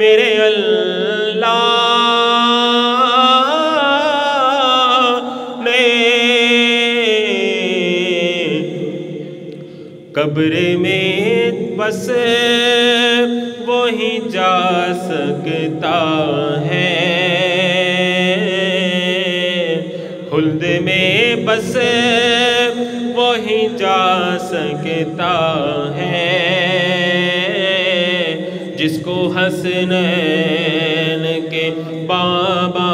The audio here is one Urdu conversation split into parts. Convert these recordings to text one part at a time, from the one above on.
میرے اللہ نے قبر میں بس وہی جا سکتا ہے، خلد میں بس وہی جا سکتا ہے، جس کو حسنین کے بابا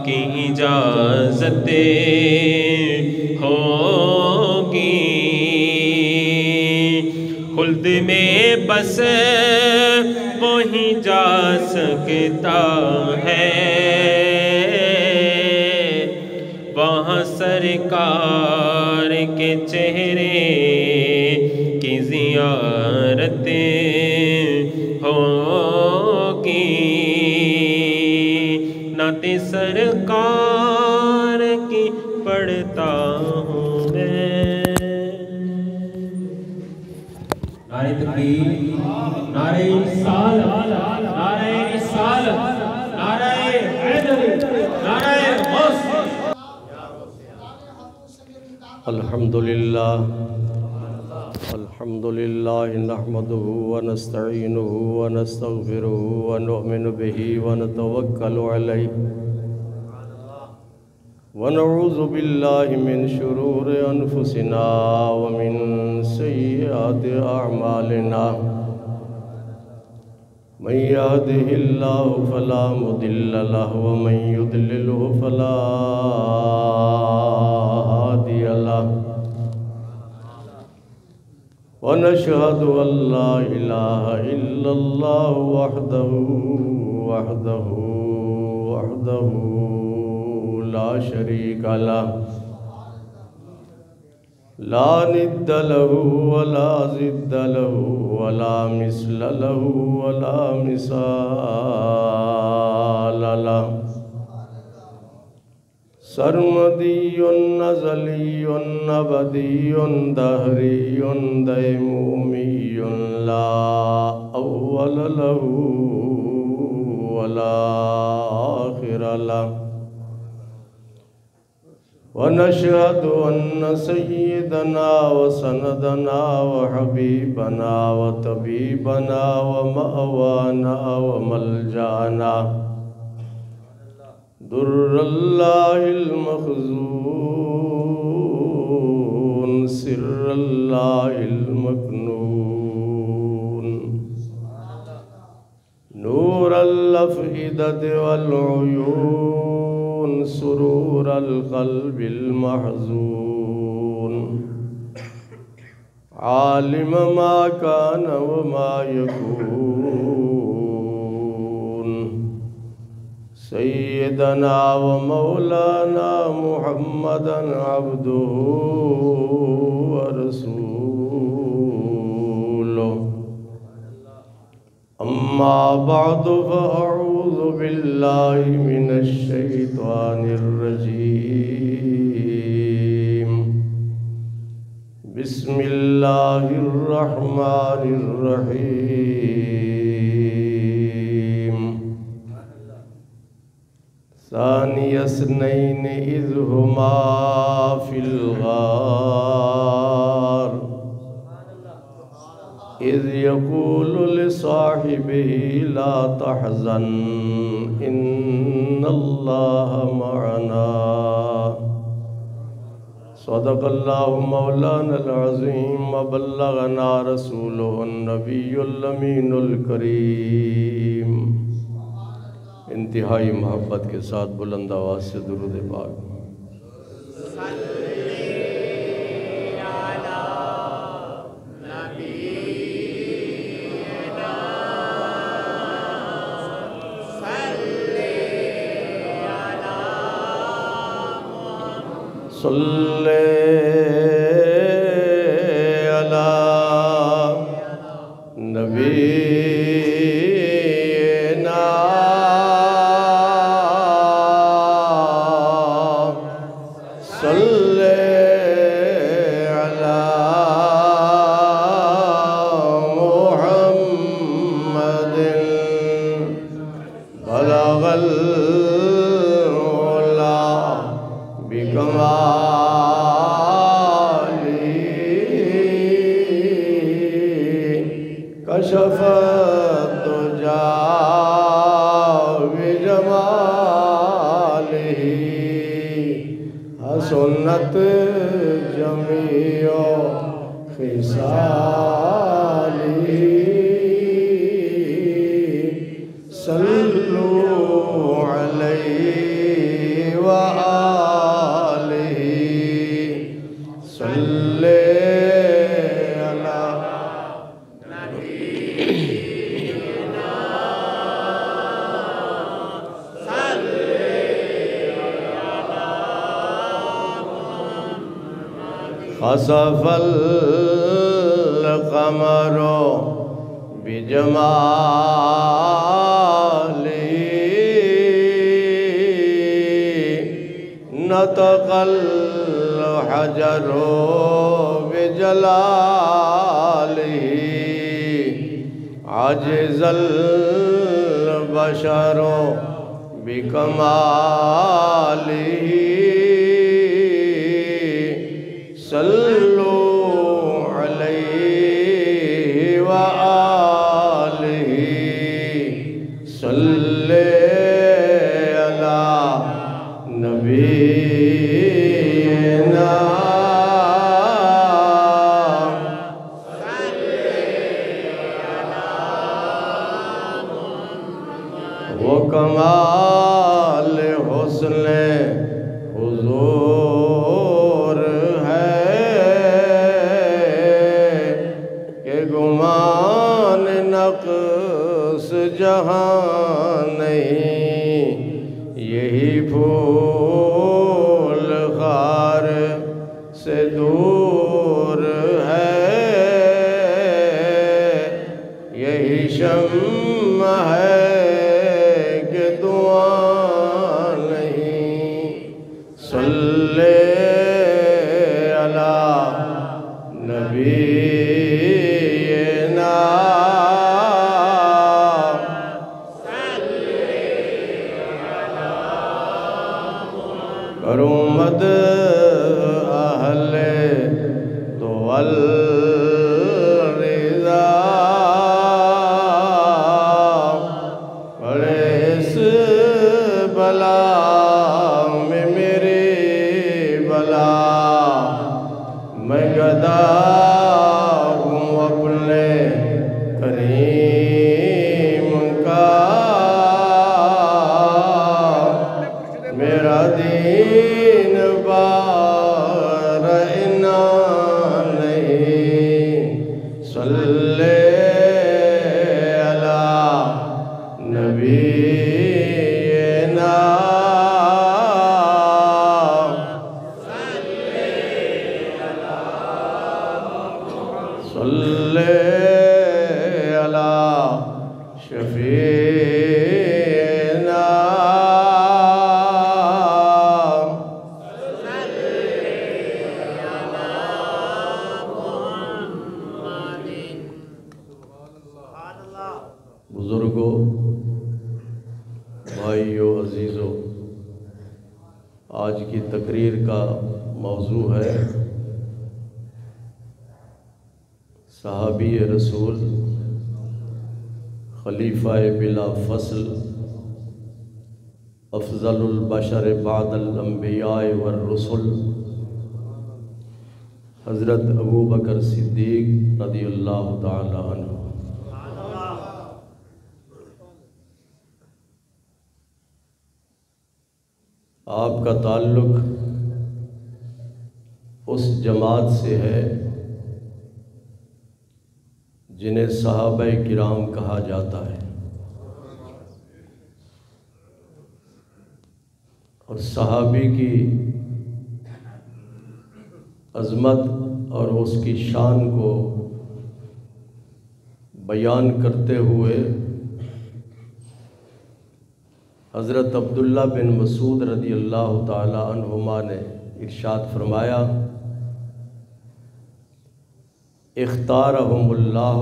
کی اجازت ہوگی، خلد میں بس وہی جا سکتا ہے، وہاں سرکار کے چہرے کی زیارت ہوگی، نعت سرکار کی پڑھتا ہوں میں۔ نعرہ تکبیر، نعرہ رسالت، نعرہ رسالت، نعرہ حیدری، نعرہ غوث۔ الحمدللہ نحمده ونستعینه ونستغفره ونؤمن به ونتوکل علیہ ونعوذ باللہ من شرور انفسنا ومن سیئات اعمالنا، من يهده الله فلا مضل له ومن يضلله فلا هادي له، ونشهد أن لا إله إلا الله وحده لا شريك له، لا ند له ولا ضد له ولا مثل له ولا مثال له، سرمدی ازلی ابدی دہری دیمومی لا اول له ولا آخر له، ونشهد أن سيدنا وسندنا وحبيبنا وطبيبنا ومأوانا وملجأنا در الله المخزون سر الله المكنون نور الأفئدة والعيون سرور القلب المحزون عالم ما كان وما يكون سيدنا ومولانا محمدا عبده ورسوله، أما بعد فأعوذ بالله من الشيطان الرجيم، بسم الله الرحمن الرحيم، ثاني اثنين إذ هما في الغار إذ يقول لصاحبه لا تحزن إن الله معنا، صدق الله مولانا العظيم وبلغنا رسوله النبي الأمين الكريم۔ انتہائی محبت کے ساتھ بلند آواز سے درود پاک۔ صلی علی نبینا صلی علی محمد صلحت جمیع خصالی صلو علیہ وآلہ صلی خسف القمر بجماله نطق الحجر بجلاله عجز البشر بکماله صلو علیہ وآلہ صلی علی نبینا وکمال حسن حضور گمان نقص جہاں نہیں یہی پھول خار سے دور ہے یہی شمع ہے کہ دعا نہیں صلی علی نبی کرمد اہل تو الرضا بڑے اس بلا میں میری بلا میں گدا ہوں اپنے کریم کا میرا دین بار انا نہیں صلی علی نبینا صلی علی شفیعنا بزرگوں، بھائیوں، عزیزوں، آج کی تقریر کا موضوع ہے صحابی رسول خلیفہ بلا فصل افضل البشر بعد الانبیاء والرسل حضرت ابو بکر صدیق رضی اللہ تعالی عنہ۔ آپ کا تعلق اس جماعت سے ہے جنہیں صحابہ کرام کہا جاتا ہے، اور صحابی کی عظمت اور اس کی شان کو بیان کرتے ہوئے حضرت عبداللہ بن مسعود رضی اللہ تعالی عنہما نے ارشاد فرمایا، اختارہم اللہ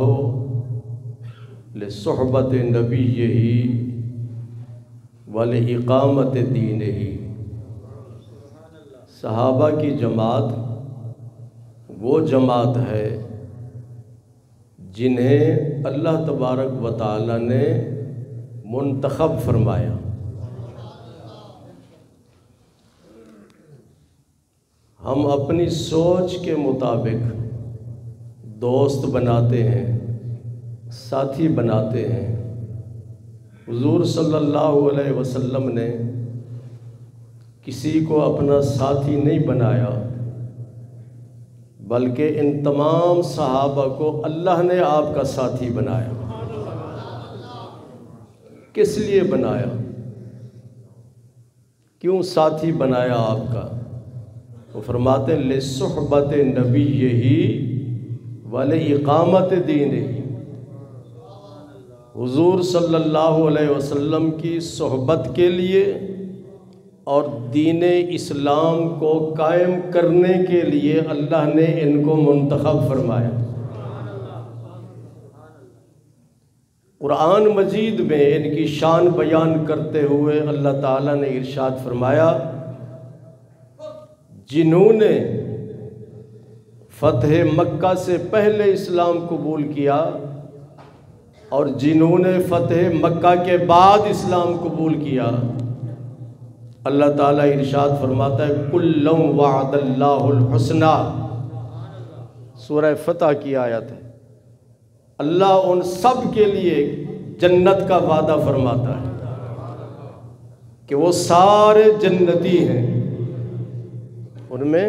لصحبت نبیہ ولإقامت دینہ۔ صحابہ کی جماعت وہ جماعت ہے جنہیں اللہ تبارک و تعالی نے منتخب فرمایا۔ ہم اپنی سوچ کے مطابق دوست بناتے ہیں، ساتھی بناتے ہیں۔ حضور صلی اللہ علیہ وسلم نے کسی کو اپنا ساتھی نہیں بنایا، بلکہ ان تمام صحابہ کو اللہ نے آپ کا ساتھی بنایا۔ کس لیے بنایا؟ کیوں ساتھی بنایا آپ کا؟ وہ فرماتے ہیں لِصُحْبَةِ نَبِيِّهِ وَلِإِقَامَةِ دِينِهِ۔ حضور صلی اللہ علیہ وسلم کی صحبت کے لیے اور دین اسلام کو قائم کرنے کے لیے اللہ نے ان کو منتخب فرمایا۔ قرآن مجید میں ان کی شان بیان کرتے ہوئے اللہ تعالیٰ نے ارشاد فرمایا، جنہوں نے فتح مکہ سے پہلے اسلام قبول کیا اور جنہوں نے فتح مکہ کے بعد اسلام قبول کیا، اللہ تعالیٰ ارشاد فرماتا ہے کُلًّا وعد اللہ الحسنى، سورہ فتح کی آیت ہے۔ اللہ ان سب کے لیے جنت کا وعدہ فرماتا ہے کہ وہ سارے جنتی ہیں۔ ان میں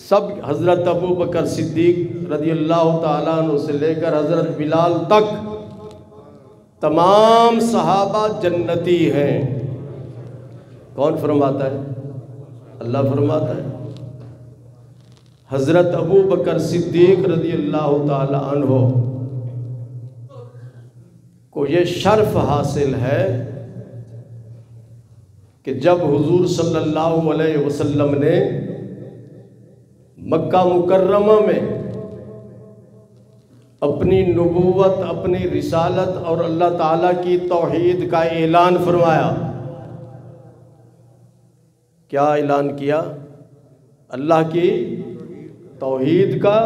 سب، حضرت ابو بکر صدیق رضی اللہ تعالیٰ عنہ سے لے کر حضرت بلال تک تمام صحابہ جنتی ہیں۔ کون فرماتا ہے؟ اللہ فرماتا ہے۔ حضرت ابو بکر صدیق رضی اللہ تعالیٰ عنہ کو یہ شرف حاصل ہے کہ جب حضور صلی اللہ علیہ وسلم نے مکہ مکرمہ میں اپنی نبوت، اپنی رسالت اور اللہ تعالیٰ کی توحید کا اعلان فرمایا۔ کیا اعلان کیا؟ اللہ کی توحید کا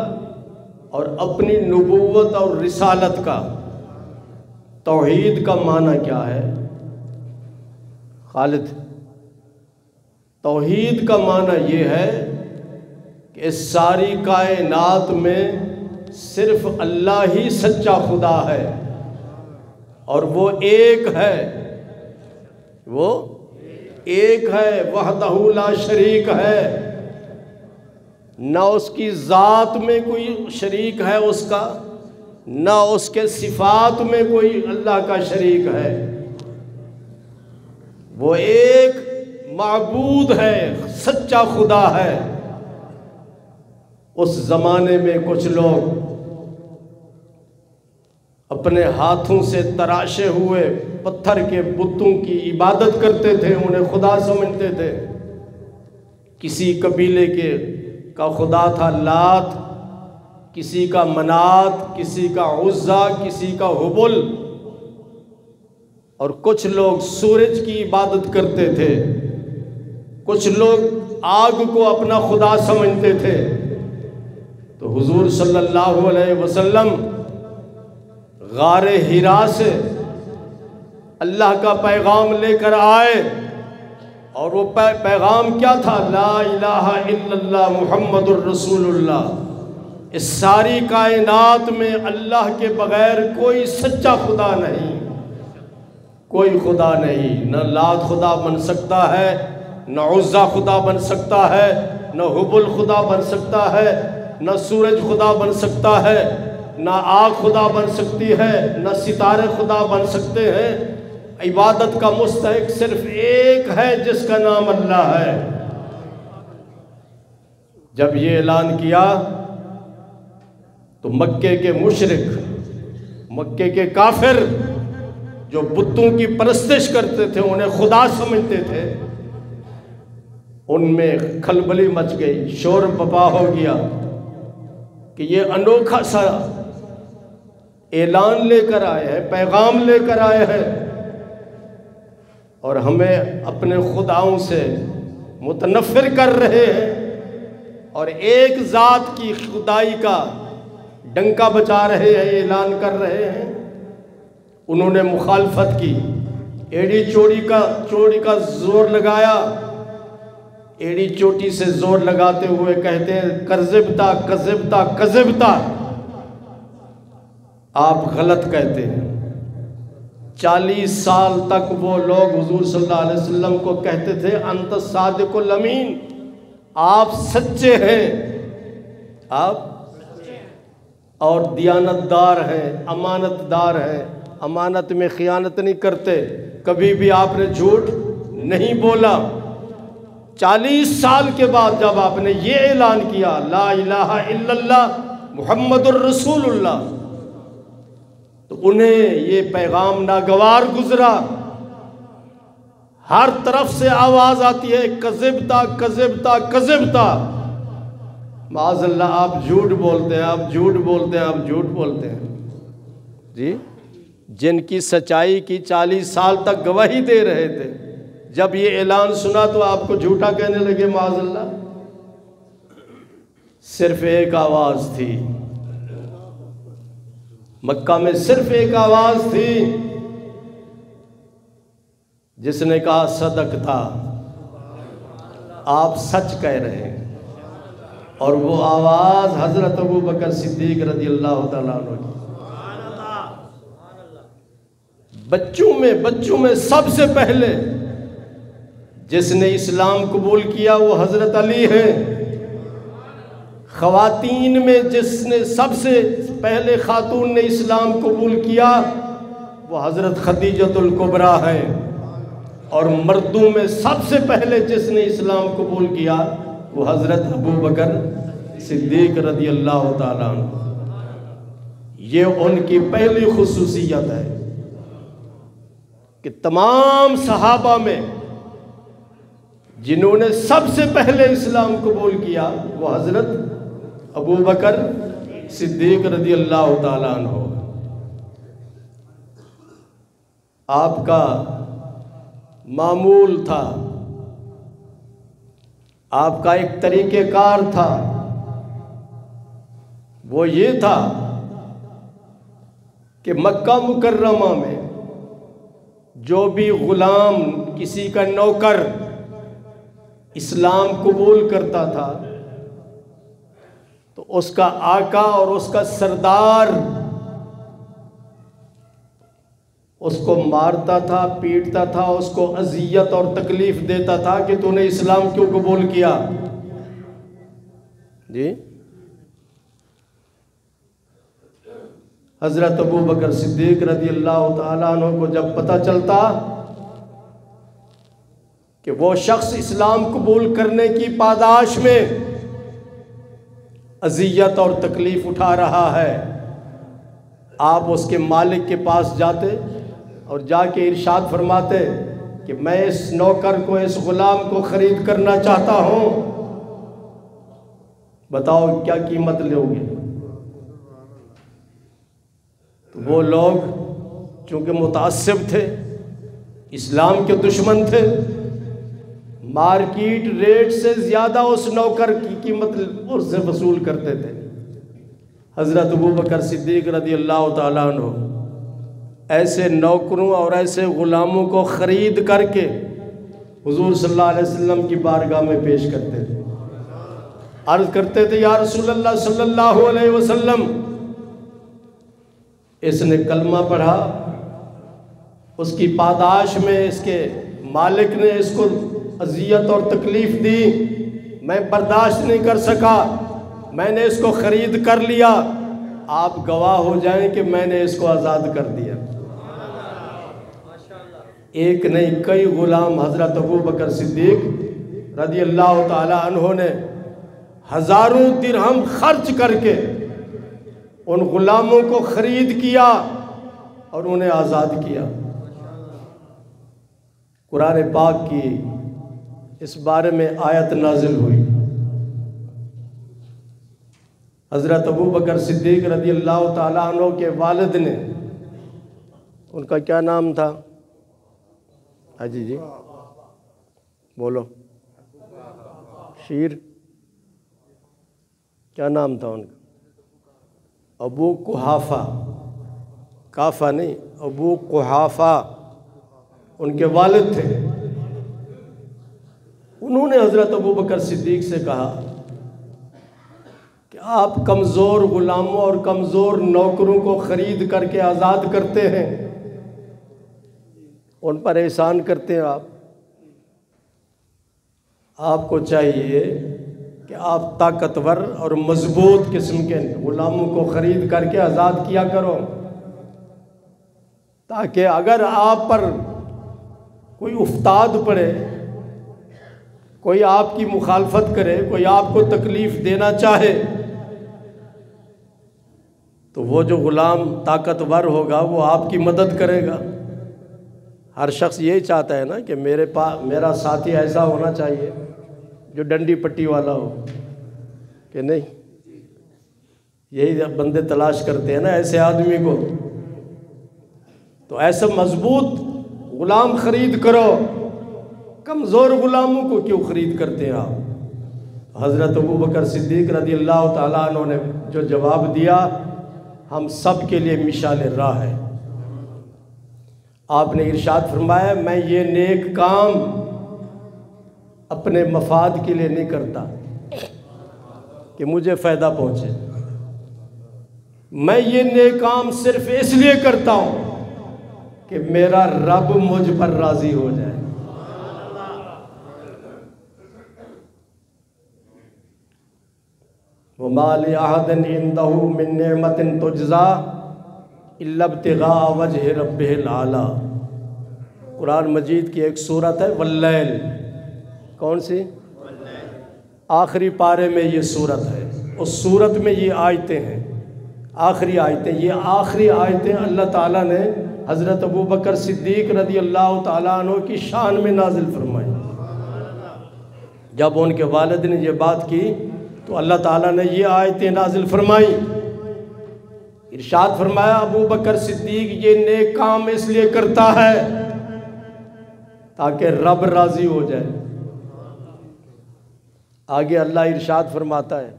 اور اپنی نبوت اور رسالت کا۔ توحید کا معنی کیا ہے خالد؟ توحید کا معنی یہ ہے کہ اس ساری کائنات میں صرف اللہ ہی سچا خدا ہے اور وہ ایک ہے، وہ ایک ہے، وحدہ لا شریک ہے، نہ اس کی ذات میں کوئی شریک ہے اس کا، نہ اس کے صفات میں کوئی اللہ کا شریک ہے۔ وہ ایک معبود ہے، سچا خدا ہے۔ اس زمانے میں کچھ لوگ اپنے ہاتھوں سے تراشے ہوئے پتھر کے بتوں کی عبادت کرتے تھے، انہیں خدا سمجھتے تھے۔ کسی قبیلے کا خدا تھا لات، کسی کا منات، کسی کا عزا، کسی کا حبل، اور کچھ لوگ سورج کی عبادت کرتے تھے، کچھ لوگ آگ کو اپنا خدا سمجھتے تھے۔ تو حضور صلی اللہ علیہ وسلم غار حرا سے اللہ کا پیغام لے کر آئے، اور وہ پیغام کیا تھا؟ لا الہ الا اللہ محمد الرسول اللہ۔ اس ساری کائنات میں اللہ کے بغیر کوئی سچا خدا نہیں، کوئی خدا نہیں۔ نہ لات خدا بن سکتا ہے، نہ عزا خدا بن سکتا ہے، نہ حبل خدا بن سکتا ہے، نہ سورج خدا بن سکتا ہے، نہ آگ خدا بن سکتی ہے، نہ ستارے خدا بن سکتے ہیں۔ عبادت کا مستحق صرف ایک ہے جس کا نام اللہ ہے۔ جب یہ اعلان کیا تو مکے کے مشرک، مکے کے کافر جو بتوں کی پرستش کرتے تھے، انہیں خدا سمجھتے تھے، ان میں کھلبلی مچ گئی، شور بپا ہو گیا کہ یہ انوکھا سا اعلان لے کر آئے ہیں، پیغام لے کر آئے ہیں، اور ہمیں اپنے خداؤں سے متنفر کر رہے ہیں، اور ایک ذات کی خدائی کا ڈنکا بجا رہے ہیں، اعلان کر رہے ہیں۔ انہوں نے مخالفت کی، ایڑی چوڑی کا زور لگایا، ایڑی چوٹی سے زور لگاتے ہوئے کہتے ہیں کذبتا کذبتا کذبتا، آپ غلط کہتے ہیں۔ 40 سال تک وہ لوگ حضور صلی اللہ علیہ وسلم کو کہتے تھے انت صادق الامین، آپ سچے ہیں، آپ اور دیانت دار ہیں، امانت دار ہیں، امانت میں خیانت نہیں کرتے، کبھی بھی آپ نے جھوٹ نہیں بولا۔ 40 سال کے بعد جب آپ نے یہ اعلان کیا لا الہ الا اللہ محمد الرسول اللہ، تو انہیں یہ پیغام ناگوار گزرا۔ ہر طرف سے آواز آتی ہے کذبتا کذبتا کذبتا، معاذ اللہ آپ جھوٹ بولتے ہیں، آپ جھوٹ بولتے ہیں، آپ جھوٹ بولتے ہیں۔ جی، جن کی سچائی کی 40 سال تک گواہی دے رہے تھے، جب یہ اعلان سنا تو آپ کو جھوٹا کہنے لگے، معاذ اللہ۔ صرف ایک آواز تھی مکہ میں، صرف ایک آواز تھی جس نے کہا صدقتا، آپ سچ کہہ رہے ہیں، اور وہ آواز حضرت ابوبکر صدیق رضی اللہ تعالیٰ عنہ کی۔ بچوں میں سب سے پہلے جس نے اسلام قبول کیا وہ حضرت علی ہیں۔ خواتین میں جس نے سب سے پہلے خاتون نے اسلام قبول کیا وہ حضرت خدیجۃ الکبریٰ ہیں، اور مردوں میں سب سے پہلے جس نے اسلام قبول کیا وہ حضرت ابوبکر صدیق رضی اللہ تعالیٰ عنہ۔ یہ ان کی پہلی خصوصیت ہے کہ تمام صحابہ میں جنہوں نے سب سے پہلے اسلام قبول کیا وہ حضرت ابوبکر صدیق رضی اللہ تعالیٰ عنہ۔ آپ کا معمول تھا، آپ کا ایک طریقہ کار تھا، وہ یہ تھا کہ مکہ مکرمہ میں جو بھی غلام، کسی کا نوکر اسلام قبول کرتا تھا تو اس کا آقا اور اس کا سردار اس کو مارتا تھا، پیٹتا تھا، اس کو اذیت اور تکلیف دیتا تھا کہ تو نے اسلام کیوں قبول کیا؟ جی، حضرت ابوبکر صدیق رضی اللہ تعالیٰ عنہ کو جب پتہ چلتا کہ وہ شخص اسلام قبول کرنے کی پاداش میں اذیت اور تکلیف اٹھا رہا ہے، آپ اس کے مالک کے پاس جاتے اور جا کے ارشاد فرماتے کہ میں اس نوکر کو، اس غلام کو خرید کرنا چاہتا ہوں، بتاؤ کیا قیمت لو گے؟ تو وہ لوگ چونکہ متعصب تھے، اسلام کے دشمن تھے، مارکیٹ ریٹ سے زیادہ اس نوکر کی قیمت اس سے وصول کرتے تھے۔ حضرت ابوبکر صدیق رضی اللہ تعالیٰ عنہ ایسے نوکروں اور ایسے غلاموں کو خرید کر کے حضور صلی اللہ علیہ وسلم کی بارگاہ میں پیش کرتے تھے، عرض کرتے تھے یا رسول اللہ صلی اللہ علیہ وسلم، اس نے کلمہ پڑھا، اس کی پاداش میں اس کے مالک نے اس کو اذیت اور تکلیف دی، میں برداشت نہیں کر سکا، میں نے اس کو خرید کر لیا، آپ گواہ ہو جائیں کہ میں نے اس کو آزاد کر دیا۔ ایک نہیں کئی غلام حضرت ابوبکر صدیق رضی اللہ تعالی عنہ نے ہزاروں درہم خرچ کر کے ان غلاموں کو خرید کیا اور انہیں آزاد کیا۔ قرآن پاک کی اس بارے میں آیت نازل ہوئی۔ حضرت ابوبکر صدیق رضی اللہ تعالیٰ عنہ کے والد نے، ان کا کیا نام تھا؟ حاجی جی بولو، شیر، کیا نام تھا ان کا؟ ابو قحافہ، کافہ نہیں، ابو قحافہ ان کے والد تھے۔ انہوں نے حضرت ابو بکر صدیق سے کہا کہ آپ کمزور غلاموں اور کمزور نوکروں کو خرید کر کے آزاد کرتے ہیں، ان پر احسان کرتے ہیں آپ کو چاہیے کہ آپ طاقتور اور مضبوط قسم کے غلاموں کو خرید کر کے آزاد کیا کرو، تاکہ اگر آپ پر کوئی افتاد پڑے، کوئی آپ کی مخالفت کرے، کوئی آپ کو تکلیف دینا چاہے، تو وہ جو غلام طاقتور ہوگا وہ آپ کی مدد کرے گا۔ ہر شخص یہی چاہتا ہے نا کہ میرا ساتھی ایسا ہونا چاہیے جو ڈنڈی پٹی والا ہو، کہ نہیں؟ یہی بندے تلاش کرتے ہیں نا ایسے آدمی کو۔ تو ایسا مضبوط غلام خرید کرو، کمزور غلاموں کو کیوں خرید کرتے ہیں آپ؟ حضرت ابو بکر صدیق رضی اللہ تعالیٰ عنہ نے جو جواب دیا ہم سب کے لیے مشعل راہ ہے۔ آپ نے ارشاد فرمایا میں یہ نیک کام اپنے مفاد کے لیے نہیں کرتا کہ مجھے فائدہ پہنچے، میں یہ نیک کام صرف اس لیے کرتا ہوں کہ میرا رب مجھ پر راضی ہو جائے۔ وَمَا لِأَحَدٍ عِندَهُ مِن نِعْمَةٍ تُجْزَىٰ إِلَّا ابْتِغَاءَ وَجْهِ رَبِّهِ الْأَعْلَىٰ۔ قرآن مجید کی ایک سورت ہے واللیل، کون سی؟ آخری پارے میں یہ سورت ہے، اس سورت میں یہ آیتیں ہیں، آخری آیتیں۔ یہ آخری آیتیں اللہ تعالیٰ نے حضرت ابو بکر صدیق رضی اللہ تعالیٰ عنہ کی شان میں نازل فرمائی۔ جب ان کے والد نے یہ بات کی تو اللہ تعالیٰ نے یہ آیتیں نازل فرمائی، ارشاد فرمایا ابو بکر صدیق یہ نیک کام اس لیے کرتا ہے تاکہ رب راضی ہو جائے۔ آگے اللہ ارشاد فرماتا ہے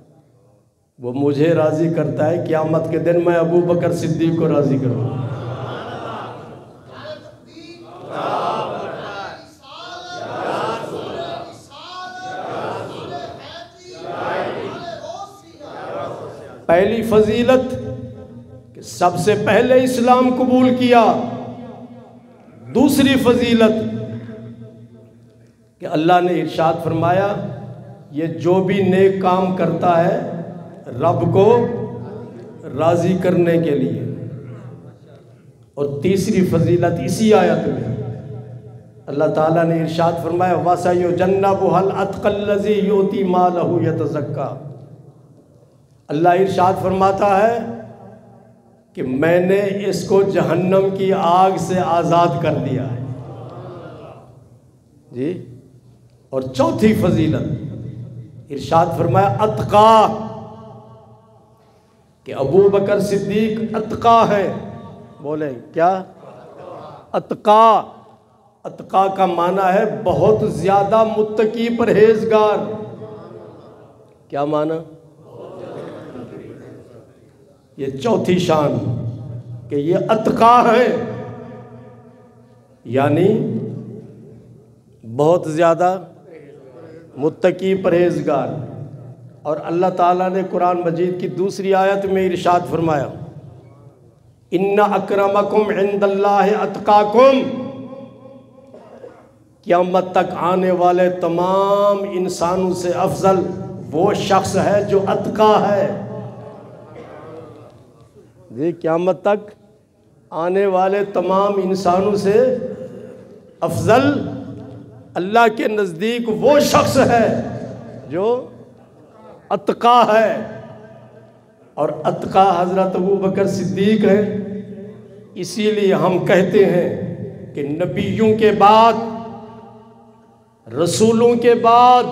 وہ مجھے راضی کرتا ہے، قیامت کے دن میں ابو بکر صدیق کو راضی کروں گا۔ پہلی فضیلت کہ سب سے پہلے اسلام قبول کیا، دوسری فضیلت کہ اللہ نے ارشاد فرمایا یہ جو بھی نیک کام کرتا ہے رب کو راضی کرنے کے لیے۔ اور تیسری فضیلت اسی آیت میں اللہ تعالیٰ نے ارشاد فرمایا وَسَيُجَنَّبُهَا الْأَتْقَى الَّذِي يُؤْتِي مَالَهُ يَتَزَكَّىٰ۔ اللہ ارشاد فرماتا ہے کہ میں نے اس کو جہنم کی آگ سے آزاد کر دیا ہے جی۔ اور چوتھی فضیلت ارشاد فرمایا اتقا، کہ ابو بکر صدیق اتقا ہے۔ بولیں کیا؟ اتقا۔ اتقا کا معنی ہے بہت زیادہ متقی پرہیزگار۔ کیا معنی؟ یہ چوتھی شان کہ یہ اتقا ہے، یعنی بہت زیادہ متقی پرہیزگار۔ اور اللہ تعالیٰ نے قرآن مجید کی دوسری آیت میں ارشاد فرمایا ان اکرمکم عند اللہ اتقاکم، قیامت تک آنے والے تمام انسانوں سے افضل وہ شخص ہے جو اتقا ہے جی۔ قیامت تک آنے والے تمام انسانوں سے افضل اللہ کے نزدیک وہ شخص ہے جو اتقا ہے۔ اور اتقا حضرت ابو بکر صدیق ہے۔ اسی لیے ہم کہتے ہیں کہ نبیوں کے بعد، رسولوں کے بعد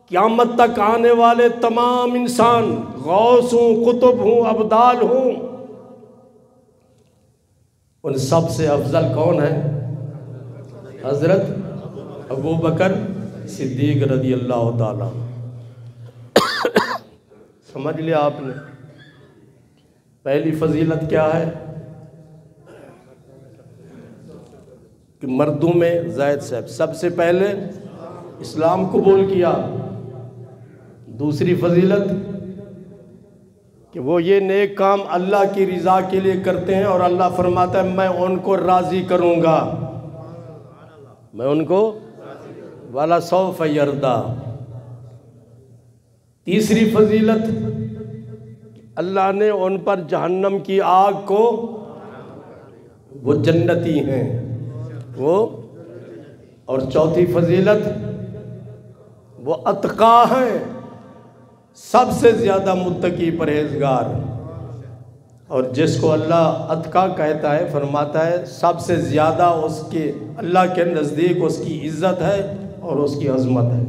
قیامت تک آنے والے تمام انسان، غوث ہوں، قطب ہوں، ابدال ہوں، ان سب سے افضل کون ہے؟ حضرت ابو بکر صدیق رضی اللہ تعالیٰ۔ سمجھ لیا آپ نے؟ پہلی فضیلت کیا ہے کہ مردوں میں زید صاحب سب سے پہلے اسلام قبول کیا۔ دوسری فضیلت کہ وہ یہ نیک کام اللہ کی رضا کے لیے کرتے ہیں اور اللہ فرماتا ہے میں ان کو راضی کروں گا، میں ان کو وَلَسَوْفَ يَرْضَىٰ۔ تیسری فضیلت اللہ نے ان پر جہنم کی آگ کو، وہ جنتی ہیں وہ، اور چوتھی فضیلت وہ اتقا ہیں، سب سے زیادہ متقی پرہیزگار، اور جس کو اللہ اتقا کہتا ہے فرماتا ہے سب سے زیادہ اس کے اللہ کے نزدیک اس کی عزت ہے اور اس کی عظمت ہے۔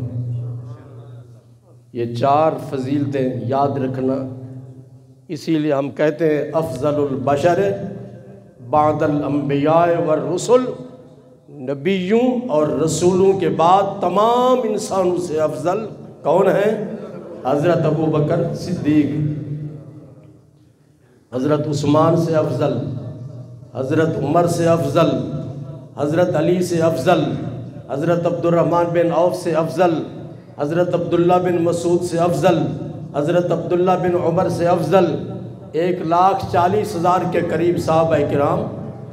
یہ چار فضیلتیں یاد رکھنا، اسی لیے ہم کہتے ہیں افضل البشر بعد الانبیاء والرسل، نبیوں اور رسولوں کے بعد تمام انسانوں سے افضل کون ہیں؟ حضرت ابو بکر صدیق، حضرت عثمان سے افضل، حضرت عمر سے افضل، حضرت علی سے افضل، حضرت عبد الرحمن بن عوف سے افضل، حضرت عبداللہ بن مسعود سے افضل، حضرت عبداللہ بن عمر سے افضل، 1,40,000 کے قریب صحابہ کرام،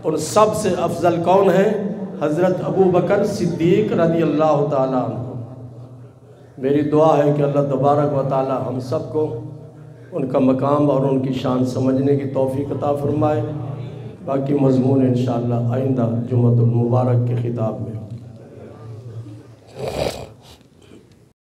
ان سب سے افضل کون ہیں؟ حضرت ابو بکر صدیق رضی اللہ تعالیٰ عنہ۔ میری دعا ہے کہ اللہ تبارک و تعالی ہم سب کو ان کا مقام اور ان کی شان سمجھنے کی توفیق عطا فرمائے۔ باقی مضمون انشاءاللہ آئندہ جمعۃ المبارک کے خطاب میں